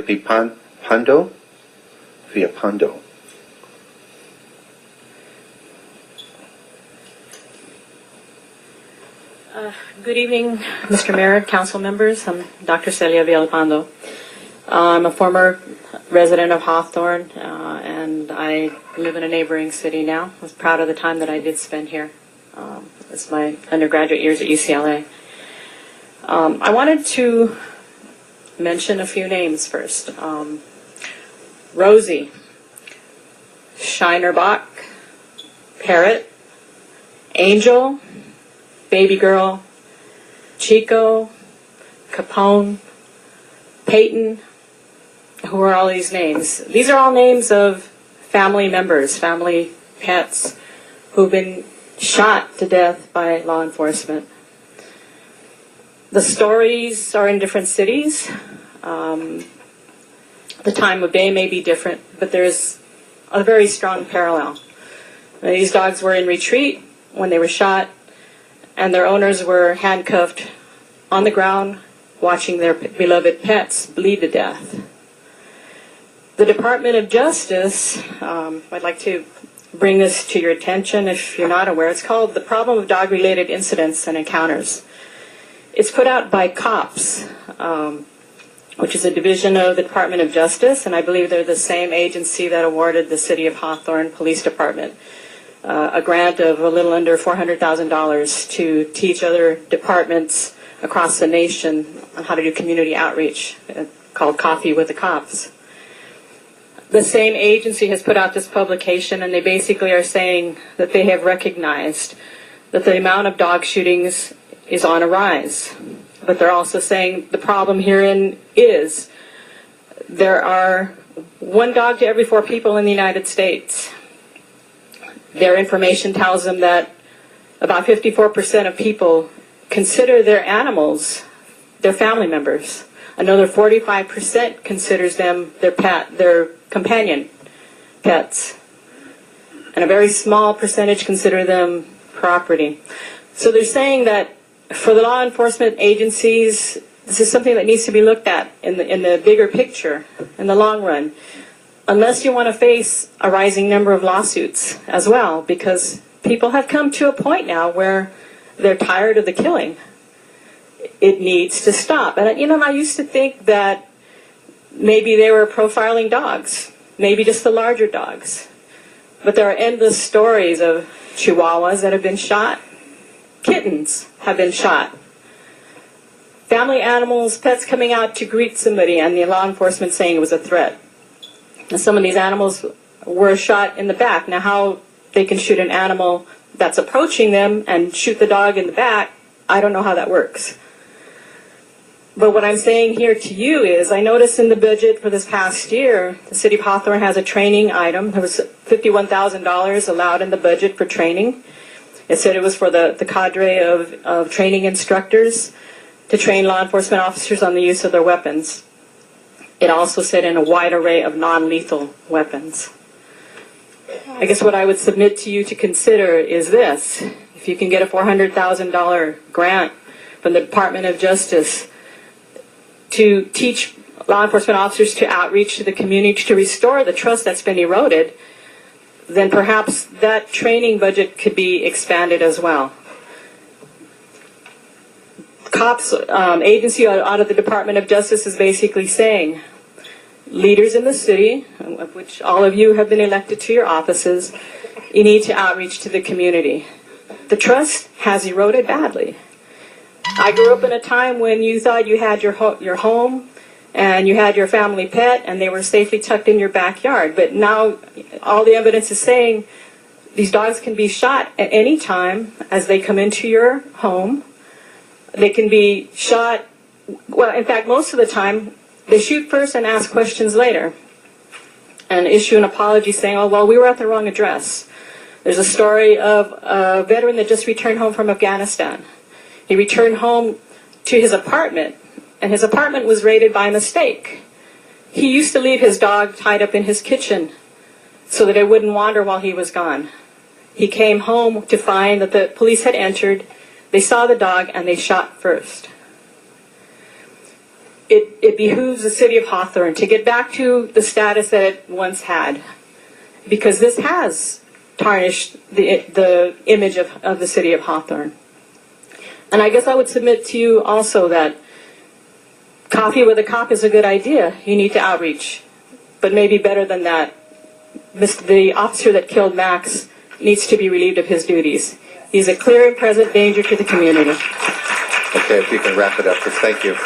Villalpando. Villalpando. Good evening, Mr. Mayor, council members. I'm Dr. Celia Villalpando. I'm a former resident of Hawthorne, and I live in a neighboring city now. I was proud of the time that I did spend here. It's my undergraduate years at UCLA. I wanted to mention a few names first. Rosie, Shinerbach, Parrot, Angel, Baby Girl, Chico, Capone, Peyton. Who are all these names? These are all names of family members, family pets who've been shot to death by law enforcement. The stories are in different cities. The time of day may be different, but there's a very strong parallel. These dogs were in retreat when they were shot, and their owners were handcuffed on the ground watching their beloved pets bleed to death. The Department of Justice, I'd like to bring this to your attention if you're not aware. It's called the Problem of Dog-Related Incidents and Encounters. It's put out by COPS, which is a division of the Department of Justice, and I believe they're the same agency that awarded the City of Hawthorne Police Department a grant of a little under $400,000 to teach other departments across the nation on how to do community outreach, called Coffee with the Cops. The same agency has put out this publication, and they basically are saying that they have recognized that the amount of dog shootings is on a rise. But they're also saying the problem herein is there are one dog to every 4 people in the United States. Their information tells them that about 54% of people consider their animals their family members. Another 45% considers them their companion pets. And a very small percentage consider them property. So they're saying that for the law enforcement agencies, this is something that needs to be looked at in the bigger picture, in the long run, unless you want to face a rising number of lawsuits as well, because people have come to a point now where they're tired of the killing. It needs to stop. And I used to think that maybe they were profiling dogs, maybe just the larger dogs. But there are endless stories of chihuahuas that have been shot. Kittens have been shot. Family animals, pets coming out to greet somebody and the law enforcement saying it was a threat. And some of these animals were shot in the back. Now how they can shoot an animal that's approaching them and shoot the dog in the back, I don't know how that works. But what I'm saying here to you is, I noticed in the budget for this past year, the City of Hawthorne has a training item. There was $51,000 allowed in the budget for training. It said it was for the cadre of training instructors to train law enforcement officers on the use of their weapons. It also said in a wide array of non-lethal weapons. I guess what I would submit to you to consider is this. If you can get a $400,000 grant from the Department of Justice to teach law enforcement officers to outreach to the community to restore the trust that's been eroded, then perhaps that training budget could be expanded as well. COPS agency out of the Department of Justice is basically saying, leaders in the city, of which all of you have been elected to your offices, you need to outreach to the community. The trust has eroded badly. I grew up in a time when you thought you had your home and you had your family pet and they were safely tucked in your backyard. But now all the evidence is saying these dogs can be shot at any time as they come into your home. They can be shot, well, in fact, most of the time, they shoot first and ask questions later and issue an apology saying, oh, well, we were at the wrong address. There's a story of a veteran that just returned home from Afghanistan. He returned home to his apartment, and his apartment was raided by mistake. He used to leave his dog tied up in his kitchen so that it wouldn't wander while he was gone. He came home to find that the police had entered. They saw the dog, and they shot first. it behooves the city of Hawthorne to get back to the status that it once had, because this has tarnished the image of the city of Hawthorne. And I guess I would submit to you also that coffee with a cop is a good idea. You need to outreach. But maybe better than that, the officer that killed Max needs to be relieved of his duties. He's a clear and present danger to the community. Okay, if you can wrap it up, please. Thank you.